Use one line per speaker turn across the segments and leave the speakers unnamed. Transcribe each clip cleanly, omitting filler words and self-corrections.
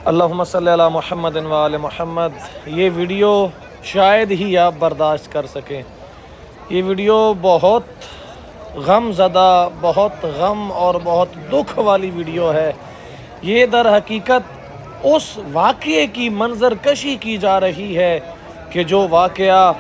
اللہم صلی علی محمد و آل محمد۔ یہ ویڈیو شاید ہی آپ برداشت کر سکیں۔ یہ ویڈیو بہت غم زدہ، بہت غم اور بہت دکھ والی ویڈیو ہے۔ یہ در حقیقت اس واقعے کی منظر کشی کی جا رہی ہے کہ جو واقعہ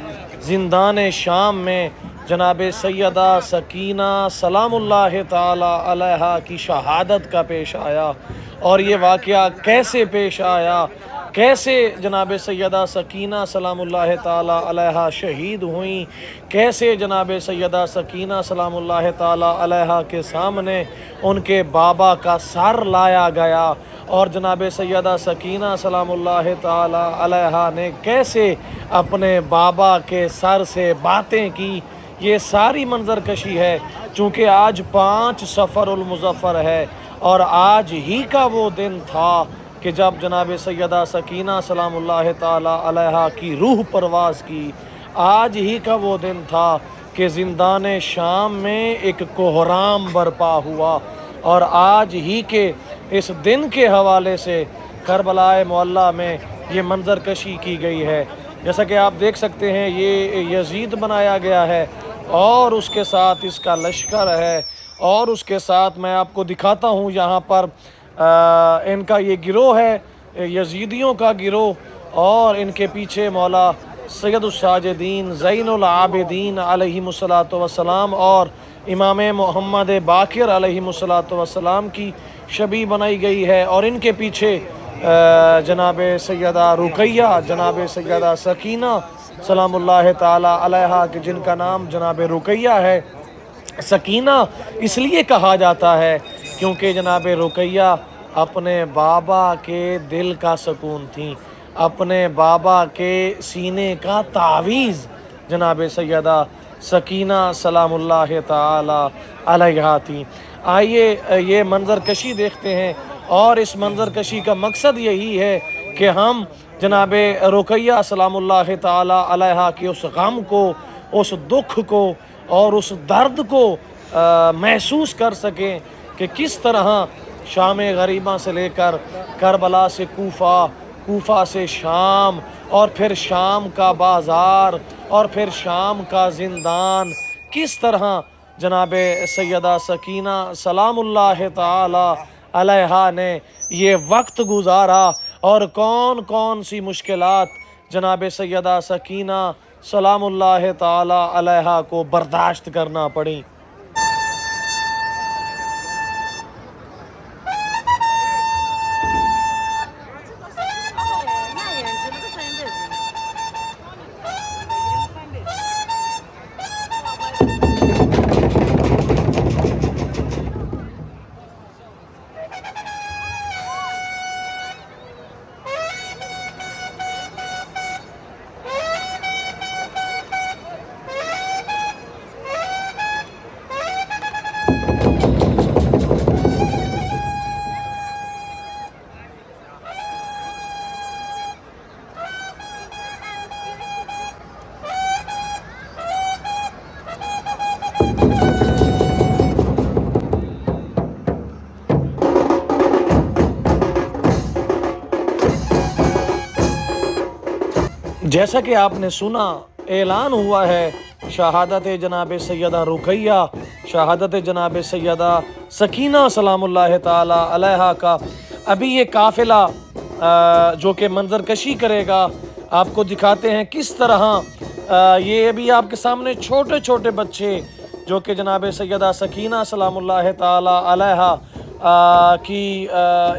زندان شام میں جناب سیدہ سکینہ سلام اللہ تعالی علیہا کی شہادت کا پیش آیا، اور یہ واقعہ کیسے پیش آیا، کیسے جناب سیدہ سکینہ سلام اللہ تعالی علیہا شہید ہوئیں، کیسے جناب سیدہ سکینہ سلام اللہ تعالی علیہا کے سامنے ان کے بابا کا سر لایا گیا، اور جناب سیدہ سکینہ سلام اللہ تعالی علیہا نے کیسے اپنے بابا کے سر سے باتیں کی، یہ ساری منظر کشی ہے۔ چونکہ آج 5 صفر المظفر ہے، اور آج ہی کا وہ دن تھا کہ جب جناب سیدہ سکینہ سلام اللہ تعالی علیہا کی روح پرواز کی۔ آج ہی کا وہ دن تھا کہ زندان شام میں ایک کوہرام برپا ہوا، اور آج ہی کے اس دن کے حوالے سے کربلا معلیٰ میں یہ منظر کشی کی گئی ہے۔ جیسا کہ آپ دیکھ سکتے ہیں، یہ یزید بنایا گیا ہے، اور اس کے ساتھ اس کا لشکر ہے، اور اس کے ساتھ میں آپ کو دکھاتا ہوں یہاں پر ان کا یہ گروہ ہے، یزیدیوں کا گروہ، اور ان کے پیچھے مولا سید الساجدین زین العابدین علیہ الصلوۃ والسلام اور امام محمد باقر علیہ الصلوۃ والسلام کی شبیہ بنائی گئی ہے، اور ان کے پیچھے جناب سیدہ رقیہ، جناب سیدہ سکینہ سلام اللہ تعالی علیہا، کہ جن کا نام جناب رقیہ ہے۔ سکینہ اس لیے کہا جاتا ہے کیونکہ جناب رقیہ اپنے بابا کے دل کا سکون تھیں، اپنے بابا کے سینے کا تعویذ جناب سیدہ سکینہ سلام اللہ تعالی علیہا تھیں۔ آئیے یہ منظر کشی دیکھتے ہیں، اور اس منظر کشی کا مقصد یہی ہے کہ ہم جناب رقیہ سلام اللہ تعالی علیہا کے اس غم کو، اس دکھ کو اور اس درد کو محسوس کر سکیں کہ کس طرح شام غریبہ سے لے کر کربلا سے کوفہ، کوفہ سے شام، اور پھر شام کا بازار، اور پھر شام کا زندان، کس طرح جناب سیدہ سکینہ سلام اللہ تعالی علیہا نے یہ وقت گزارا، اور کون کون سی مشکلات جناب سیدہ سکینہ سلام اللہ تعالی علیہا کو برداشت کرنا پڑیں۔ جیسا کہ آپ نے سنا، اعلان ہوا ہے شہادت جناب سیدہ رقیہ، شہادت جناب سیدہ سکینہ سلام اللہ تعالی علیہا کا۔ ابھی یہ قافلہ جو کہ منظر کشی کرے گا، آپ کو دکھاتے ہیں کس طرح یہ ابھی آپ کے سامنے چھوٹے چھوٹے بچے جو کہ جناب سیدہ سکینہ سلام اللہ تعالی علیہا کی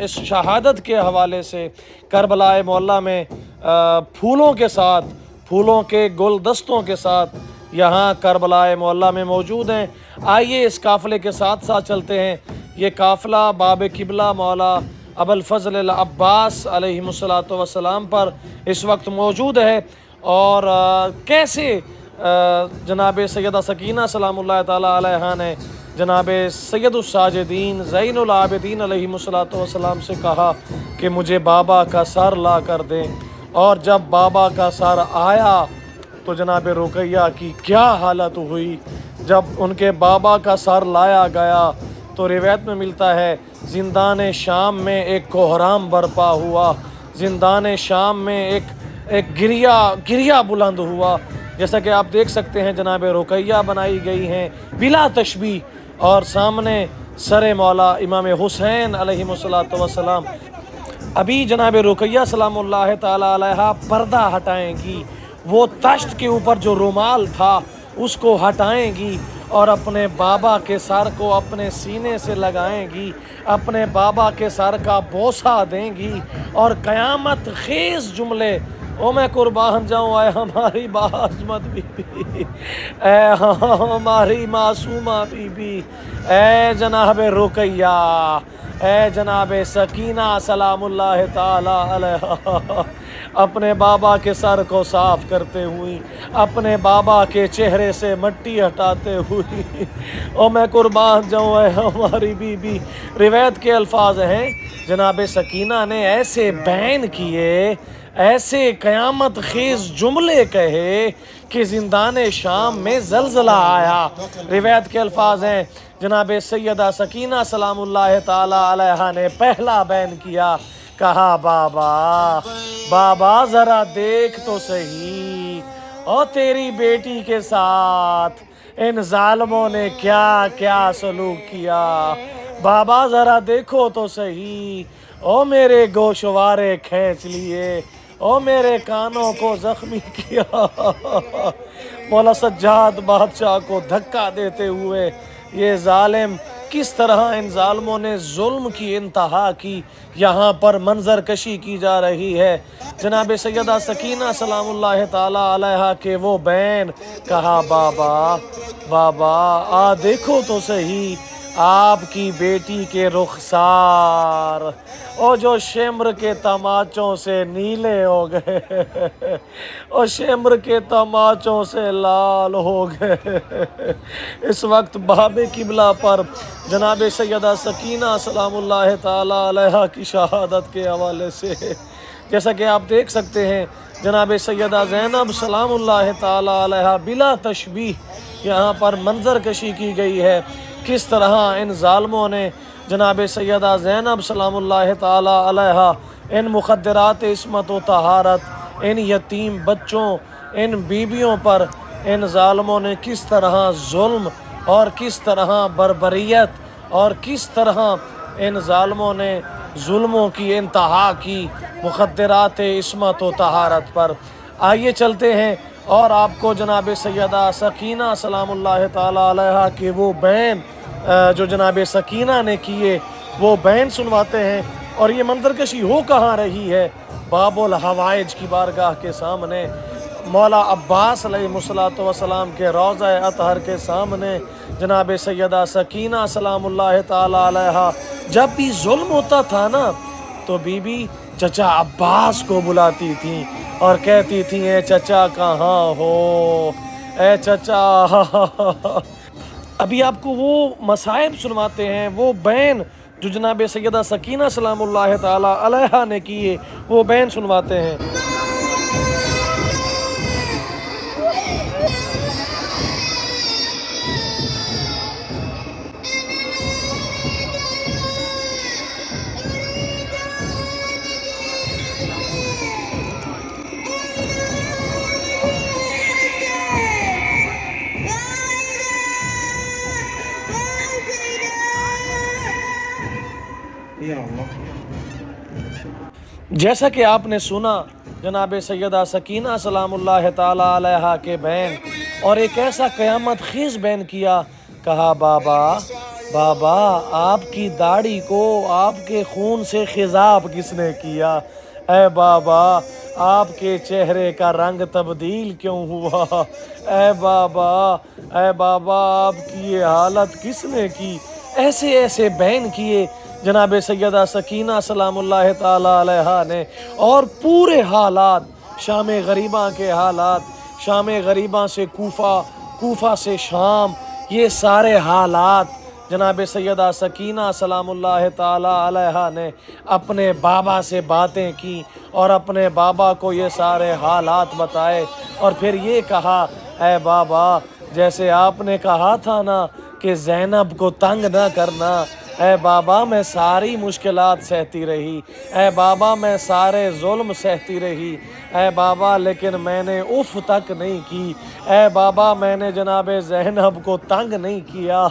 اس شہادت کے حوالے سے کربلا معلیٰ میں پھولوں کے ساتھ، پھولوں کے گلدستوں کے ساتھ یہاں کربلا معلیٰ میں موجود ہیں۔ آئیے اس قافلے کے ساتھ ساتھ چلتے ہیں۔ یہ قافلہ باب قبلہ مولا ابوالفضل العباس علیہ الصلوۃ والسلام پر اس وقت موجود ہے، اور کیسے جناب سیدہ سکینہ سلام اللہ تعالی علیہا نے جناب سید الساجدین زین العابدین علیہ الصلوۃ والسلام سے کہا کہ مجھے بابا کا سر لا کر دیں، اور جب بابا کا سر آیا تو جناب رقیہ کی کیا حالت ہوئی۔ جب ان کے بابا کا سر لایا گیا، تو روایت میں ملتا ہے زندان شام میں ایک کوہرام برپا ہوا، زندان شام میں ایک گریا بلند ہوا، جیسا کہ آپ دیکھ سکتے ہیں جناب رقیہ بنائی گئی ہیں بلا تشبیہ، اور سامنے سر مولا امام حسین علیہ الصلوۃ والسلام۔ ابھی جناب رقیہ سلام اللہ تعالی علیہ پردہ ہٹائیں گی، وہ تشت کے اوپر جو رومال تھا اس کو ہٹائیں گی اور اپنے بابا کے سر کو اپنے سینے سے لگائیں گی، اپنے بابا کے سر کا بوسہ دیں گی، اور قیامت خیز جملے، او میں قربان جاؤں اے ہماری باعظمت بی بی، اے ہماری معصومہ بی بی، اے جناب رقیہ، اے جناب سکینہ سلام اللہ تعالی علیہ، اپنے بابا کے سر کو صاف کرتے ہوئی، اپنے بابا کے چہرے سے مٹی ہٹاتے ہوئی، او میں قربان جاؤں اے ہماری بی بی۔ روایت کے الفاظ ہیں جناب سکینہ نے ایسے بین کیے، ایسے قیامت خیز جملے کہے کہ زندان شام میں زلزلہ آیا۔ روایت کے الفاظ ہیں جناب سیدہ سکینہ سلام اللہ تعالی علیہ نے پہلا بین کیا، کہا بابا ذرا دیکھ تو صحیح، اور تیری بیٹی کے ساتھ ان ظالموں نے کیا کیا سلوک کیا، بابا ذرا دیکھو تو صحیح، او میرے گوشوارے کھینچ لیے، او میرے کانوں کو زخمی کیا۔ مولا سجاد بادشاہ کو دھکا دیتے ہوئے یہ ظالم، کس طرح ان ظالموں نے ظلم کی انتہا کی، یہاں پر منظر کشی کی جا رہی ہے جناب سیدہ سکینہ سلام اللہ تعالی علیہ کے وہ بین، کہا بابا آ دیکھو تو صحیح آپ کی بیٹی کے رخسار، او جو شمر کے تماچوں سے نیلے ہو گئے، او شمر کے تماچوں سے لال ہو گئے۔ اس وقت باب قبلہ پر جناب سیدہ سکینہ سلام اللہ تعالی علیہ کی شہادت کے حوالے سے، جیسا کہ آپ دیکھ سکتے ہیں جناب سیدہ زینب سلام اللہ تعالی علیہ بلا تشبیہ یہاں پر منظر کشی کی گئی ہے، کس طرح ان ظالموں نے جناب سیدہ زینب سلام اللہ تعالی علیہ، ان مخدرات عصمت و طہارت، ان یتیم بچوں، ان بیویوں پر ان ظالموں نے کس طرح ظلم اور کس طرح بربریت اور کس طرح ان ظالموں نے ظلموں کی انتہا کی مخدرات عصمت و طہارت پر۔ آئیے چلتے ہیں اور آپ کو جناب سیدہ سکینہ سلام اللہ تعالی علیہ کے وہ بین جو جناب سکینہ نے کیے وہ بین سنواتے ہیں، اور یہ منظر کشی ہو کہاں رہی ہے؟ باب الحوائج کی بارگاہ کے سامنے، مولا عباس علیہ الصلوۃ والسلام کے روضہ اطہر کے سامنے، جناب سیدہ سکینہ سلام اللہ تعالی علیہ جب بھی ظلم ہوتا تھا نا تو بی بی چچا عباس کو بلاتی تھیں اور کہتی تھیں اے چچا کہاں ہو، اے چچا۔ ابھی آپ کو وہ مصائب سنواتے ہیں، وہ بین جو جناب سیدہ سکینہ سلام اللہ تعالی علیہ نے کیے، وہ بین سنواتے ہیں۔ جیسا کہ آپ نے سنا جناب سیدہ سکینہ سلام اللہ تعالی علیہ کے بین، اور ایک ایسا قیامت خیز بین کیا، کہا بابا آپ کی داڑھی کو آپ کے خون سے خضاب کس نے کیا؟ اے بابا آپ کے چہرے کا رنگ تبدیل کیوں ہوا؟ اے بابا آپ کی یہ حالت کس نے کی؟ ایسے بین کیے جناب سیدہ سکینہ سلام اللہ تعالی علیہ نے، اور پورے حالات، شام غریباں کے حالات، شام غریباں سے کوفہ سے شام، یہ سارے حالات جناب سیدہ سکینہ سلام اللہ تعالی علیہ نے اپنے بابا سے باتیں کی اور اپنے بابا کو یہ سارے حالات بتائے، اور پھر یہ کہا اے بابا جیسے آپ نے کہا تھا نا کہ زینب کو تنگ نہ کرنا، اے بابا میں ساری مشکلات سہتی رہی، اے بابا میں سارے ظلم سہتی رہی، اے بابا لیکن میں نے اف تک نہیں کی، اے بابا میں نے جناب زینب کو تنگ نہیں کیا۔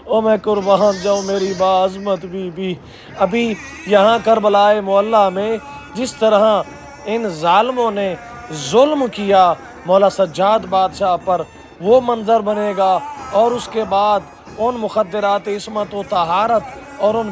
او میں قربان جاؤں میری باعظمت بی بی۔ ابھی یہاں کربلائے معلیٰ میں جس طرح ان ظالموں نے ظلم کیا مولا سجاد بادشاہ پر، وہ منظر بنے گا، اور اس کے بعد ان مخدرات عصمت و طہارت اور ان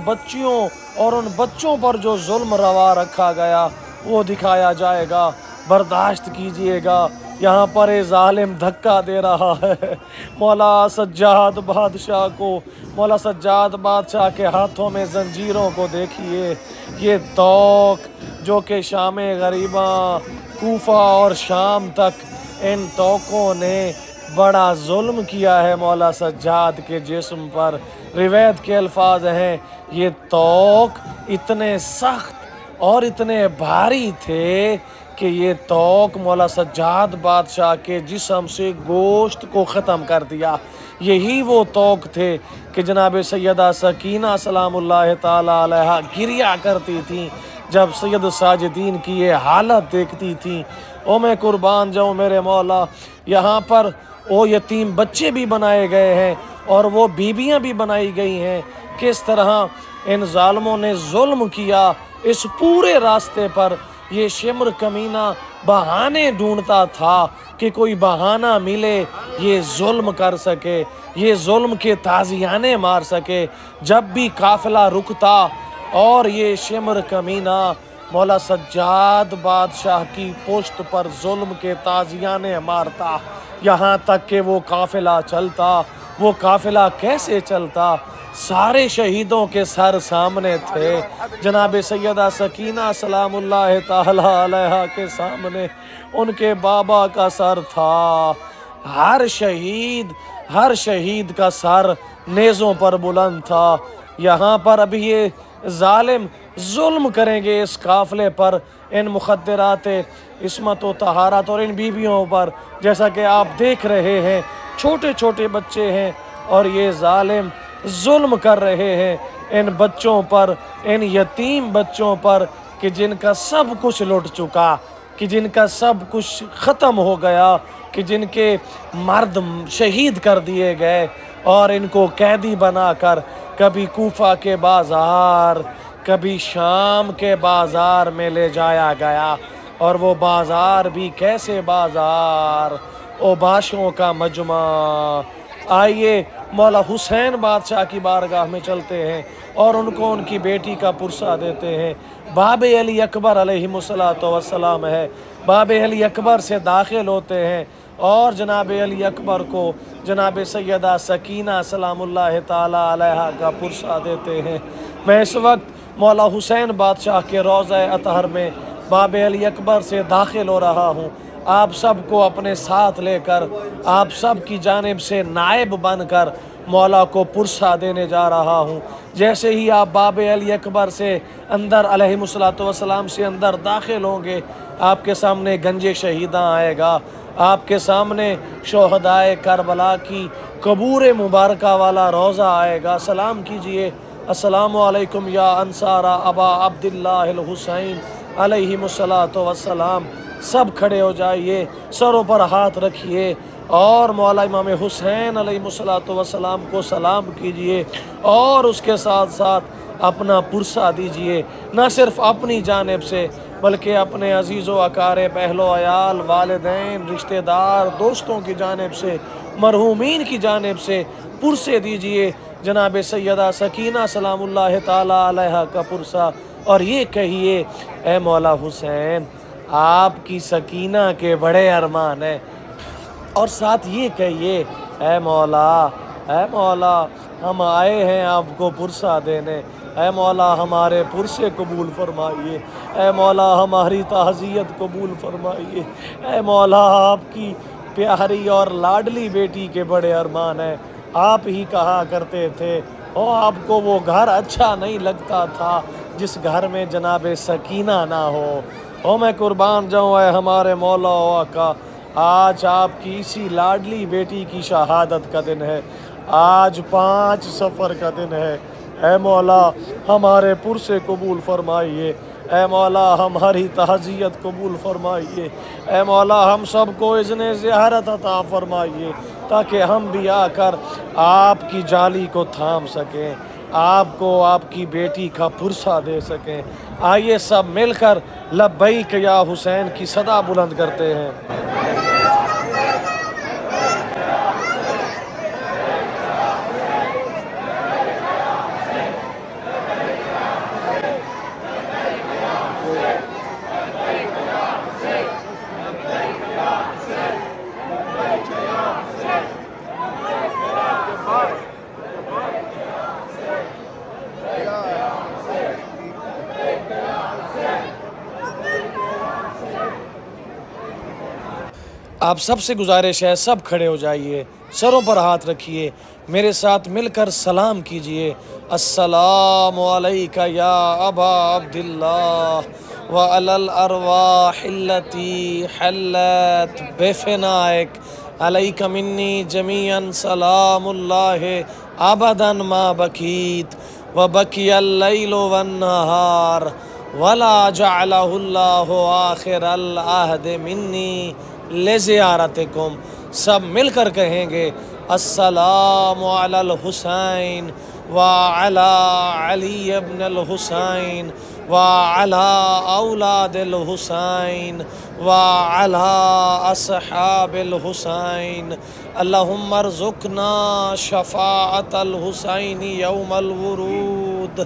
بچوں پر جو ظلم روا رکھا گیا وہ دکھایا جائے گا۔ برداشت کیجئے گا، یہاں پر یہ ظالم دھکا دے رہا ہے مولا سجاد بادشاہ کو۔ مولا سجاد بادشاہ کے ہاتھوں میں زنجیروں کو دیکھیے، یہ توق جو کہ شام غریباں، کوفہ اور شام تک ان توقوں نے بڑا ظلم کیا ہے مولا سجاد کے جسم پر۔ روایت کے الفاظ ہیں، یہ توق اتنے سخت اور اتنے بھاری تھے کہ یہ توق مولا سجاد بادشاہ کے جسم سے گوشت کو ختم کر دیا۔ یہی وہ توق تھے کہ جناب سیدہ سکینہ سلام اللہ تعالی علیہا گریا کرتی تھیں جب سید ساجدین کی یہ حالت دیکھتی تھیں۔ او میں قربان جاؤں میرے مولا، یہاں پر وہ یتیم بچے بھی بنائے گئے ہیں اور وہ بیویاں بھی بنائی گئی ہیں۔ کس طرح ان ظالموں نے ظلم کیا اس پورے راستے پر۔ یہ شمر کمینہ بہانے ڈھونڈتا تھا کہ کوئی بہانہ ملے یہ ظلم کر سکے، یہ ظلم کے تازیانے مار سکے۔ جب بھی قافلہ رکتا اور یہ شمر کمینہ مولا سجاد بادشاہ کی پشت پر ظلم کے تازیانے مارتا، یہاں تک کہ وہ قافلہ چلتا۔ وہ قافلہ کیسے چلتا؟ سارے شہیدوں کے سر سامنے تھے، جناب سیدہ سکینہ سلام اللہ تعالی علیہا کے سامنے ان کے بابا کا سر تھا۔ ہر شہید کا سر نیزوں پر بلند تھا۔ یہاں پر ابھی یہ ظالم ظلم کریں گے اس قافلے پر، ان مخدرات عصمت و طہارت اور ان بیویوں پر، جیسا کہ آپ دیکھ رہے ہیں چھوٹے چھوٹے بچے ہیں اور یہ ظالم ظلم کر رہے ہیں ان بچوں پر، ان یتیم بچوں پر کہ جن کا سب کچھ لٹ چکا، کہ جن کا سب کچھ ختم ہو گیا، کہ جن کے مرد شہید کر دیے گئے اور ان کو قیدی بنا کر کبھی کوفہ کے بازار کبھی شام کے بازار میں لے جایا گیا۔ اور وہ بازار بھی کیسے بازار، اوباشوں کا مجمع۔ آئیے مولا حسین بادشاہ کی بارگاہ میں چلتے ہیں اور ان کو ان کی بیٹی کا پرسہ دیتے ہیں۔ باب علی اکبر علیہ السلام ہے، باب علی اکبر سے داخل ہوتے ہیں اور جناب علی اکبر کو جناب سیدہ سکینہ سلام اللہ تعالی علیہا کا پرسہ دیتے ہیں۔ میں اس وقت مولا حسین بادشاہ کے روضہ اطہر میں باب علی اکبر سے داخل ہو رہا ہوں، آپ سب کو اپنے ساتھ لے کر، آپ سب کی جانب سے نائب بن کر مولا کو پرسہ دینے جا رہا ہوں۔ جیسے ہی آپ باب علی اکبر سے اندر علیہ السلام سے اندر داخل ہوں گے، آپ کے سامنے گنج شہیداں آئے گا، آپ کے سامنے شہدائے کربلا کی قبور مبارکہ والا روضہ آئے گا۔ سلام کیجئے، السلام علیکم یا انصار ابا عبداللہ الحسین علیہ السلام۔ سب کھڑے ہو جائیے، سروں پر ہاتھ رکھیے اور مولا امام حسین علیہ السلام کو سلام کیجئے اور اس کے ساتھ ساتھ اپنا پرسہ دیجئے، نہ صرف اپنی جانب سے بلکہ اپنے عزیز و اقارب، اہل و عیال، والدین، رشتہ دار، دوستوں کی جانب سے، مرحومین کی جانب سے پرسے دیجئے جناب سیدہ سکینہ سلام اللہ تعالی علیہا کا پرسہ، اور یہ کہیے اے مولا حسین آپ کی سکینہ کے بڑے ارمان ہیں، اور ساتھ یہ کہیے اے مولا ہم آئے ہیں آپ کو پرسہ دینے، اے مولا ہمارے پرسے قبول فرمائیے، اے مولا ہماری تعزیت قبول فرمائیے، اے مولا آپ کی پیاری اور لاڈلی بیٹی کے بڑے ارمان ہیں۔ آپ ہی کہا کرتے تھے اور آپ کو وہ گھر اچھا نہیں لگتا تھا جس گھر میں جناب سکینہ نہ ہو۔ او میں قربان جاؤں اے ہمارے مولا و آقا، آج آپ کی اسی لاڈلی بیٹی کی شہادت کا دن ہے۔ آج 5 سفر کا دن ہے، اے مولا ہمارے پرسے قبول فرمائیے، اے مولا ہماری تعزیت قبول فرمائیے، اے مولا ہم سب کو اذن زیارت عطا فرمائیے تاکہ ہم بھی آ کر آپ کی جالی کو تھام سکیں، آپ کو آپ کی بیٹی کا پرسہ دے سکیں۔ آئیے سب مل کر لبیک یا حسین کی صدا بلند کرتے ہیں۔ آپ سب سے گزارش ہے، سب کھڑے ہو جائیے، سروں پر ہاتھ رکھیے، میرے ساتھ مل کر سلام کیجئے۔ السلام علیکہ یا ابا عبداللہ وعلی الارواح التي حلت بفنائک، علیک منی جمیعا سلام اللہ ابدا ما بکیت وبکی اللیل والنہار ولا جعلہ اللہ آخر العہد منی لزیارتکم۔ سب مل کر کہیں گے السلام علی الحسین وعلی علی ابن الحسین وعلی اولاد الحسین وعلی اصحاب الحسین، اللہم ارزقنا شفاعت الحسین یوم الورود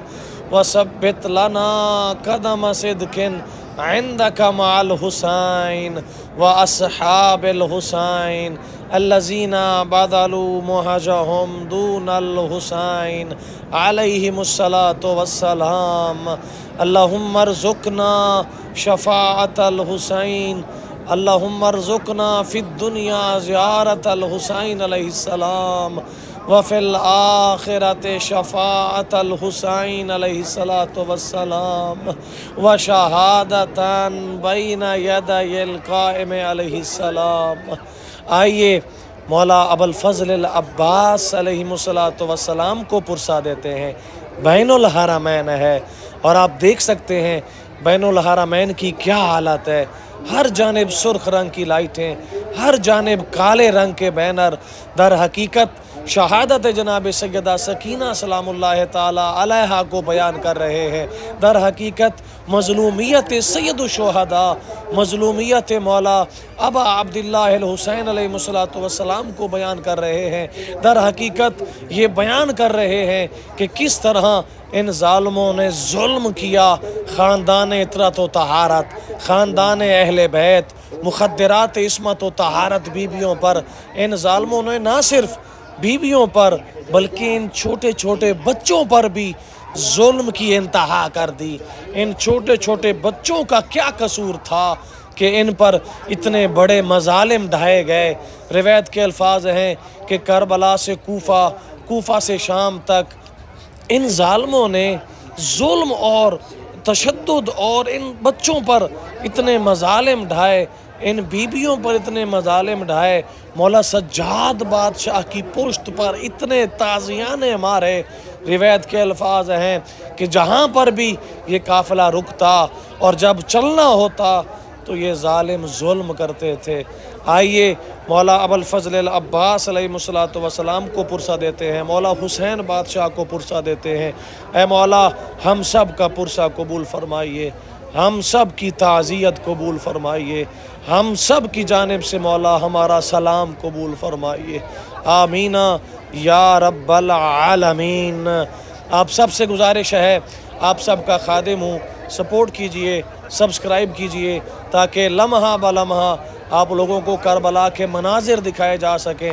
وثبت لنا قدم صدق عندك مع الحسين وأصحاب الحسين الذين بذلوا مهجهم دون الحسين عليهم الصلاة والسلام، اللهم ارزقنا شفاعة الحسين، اللهم ارزقنا في الدنيا زيارة الحسين عليه السلام وفي الآخرة شفاعة الحسين عليه الصلاة والسلام وشہادة بين يدي القائم عليه السلام۔ آئیے مولا ابوالفضل العباس علیہ السلام کو پرسا دیتے ہیں۔ بین الحرمین ہے اور آپ دیکھ سکتے ہیں بین الحرمین کی کیا حالت ہے، ہر جانب سرخ رنگ کی لائٹیں، ہر جانب کالے رنگ کے بینر، در حقیقت شہادت جناب سیدہ سکینہ سلام اللہ تعالی علیہا کو بیان کر رہے ہیں، در حقیقت مظلومیت سید الشہداء، مظلومیت مولا ابا عبداللہ الحسین علیہ السلام کو بیان کر رہے ہیں، در حقیقت یہ بیان کر رہے ہیں کہ کس طرح ان ظالموں نے ظلم کیا خاندان اطرت و طہارت، خاندان اہل بیت، مخدرات عصمت و طہارت بیویوں پر، ان ظالموں نے نہ صرف بیویوں پر بلکہ ان چھوٹے چھوٹے بچوں پر بھی ظلم کی انتہا کر دی۔ ان چھوٹے چھوٹے بچوں کا کیا قصور تھا کہ ان پر اتنے بڑے مظالم ڈھائے گئے؟ روایت کے الفاظ ہیں کہ کربلا سے کوفہ، کوفہ سے شام تک ان ظالموں نے ظلم اور تشدد اور ان بچوں پر اتنے مظالم ڈھائے، ان بیبیوں پر اتنے مظالم ڈھائے، مولا سجاد بادشاہ کی پشت پر اتنے تازیانے مارے۔ روایت کے الفاظ ہیں کہ جہاں پر بھی یہ قافلہ رکتا اور جب چلنا ہوتا تو یہ ظالم ظلم کرتے تھے۔ آئیے مولا ابوالفضل العباس علیہ السلام کو پرسہ دیتے ہیں، مولا حسین بادشاہ کو پرسہ دیتے ہیں۔ اے مولا ہم سب کا پرسہ قبول فرمائیے، ہم سب کی تعزیت قبول فرمائیے، ہم سب کی جانب سے مولا ہمارا سلام قبول فرمائیے، آمین یا رب العالمین۔ آپ سب سے گزارش ہے، آپ سب کا خادم ہوں، سپورٹ کیجئے، سبسکرائب کیجئے تاکہ لمحہ بلمحہ آپ لوگوں کو کربلا کے مناظر دکھائے جا سکیں،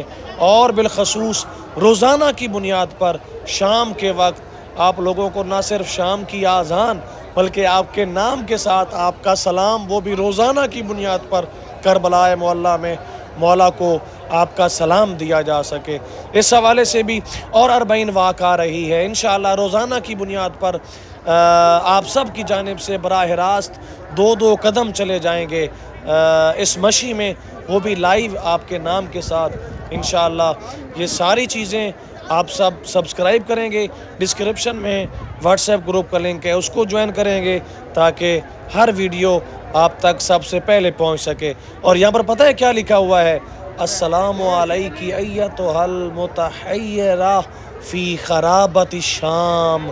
اور بالخصوص روزانہ کی بنیاد پر شام کے وقت آپ لوگوں کو نہ صرف شام کی آذان بلکہ آپ کے نام کے ساتھ آپ کا سلام وہ بھی روزانہ کی بنیاد پر کربلا معلیٰ میں مولا کو آپ کا سلام دیا جا سکے۔ اس حوالے سے بھی اور 40 واقع آ رہی ہے، انشاءاللہ روزانہ کی بنیاد پر آپ سب کی جانب سے براہ راست 2 قدم چلے جائیں گے اس مشی میں، وہ بھی لائیو آپ کے نام کے ساتھ انشاءاللہ۔ یہ ساری چیزیں آپ سب سبسکرائب کریں گے، ڈسکرپشن میں واٹس ایپ گروپ کا لنک ہے، اس کو جوائن کریں گے تاکہ ہر ویڈیو آپ تک سب سے پہلے پہنچ سکے۔ اور یہاں پر پتہ ہے کیا لکھا ہوا ہے؟ السلام علیکی ایتھا المتحیرہ فی خرابۃ الشام۔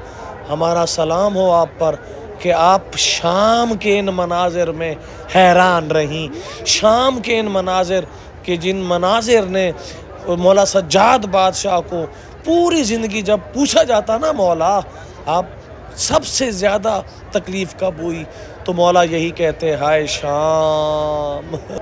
ہمارا سلام ہو آپ پر کہ آپ شام کے ان مناظر میں حیران رہیں، شام کے ان مناظر کہ جن مناظر نے مولا سجاد بادشاہ کو پوری زندگی جب پوچھا جاتا نا مولا آپ سب سے زیادہ تکلیف کب ہوئی، تو مولا یہی کہتے ہائے شام۔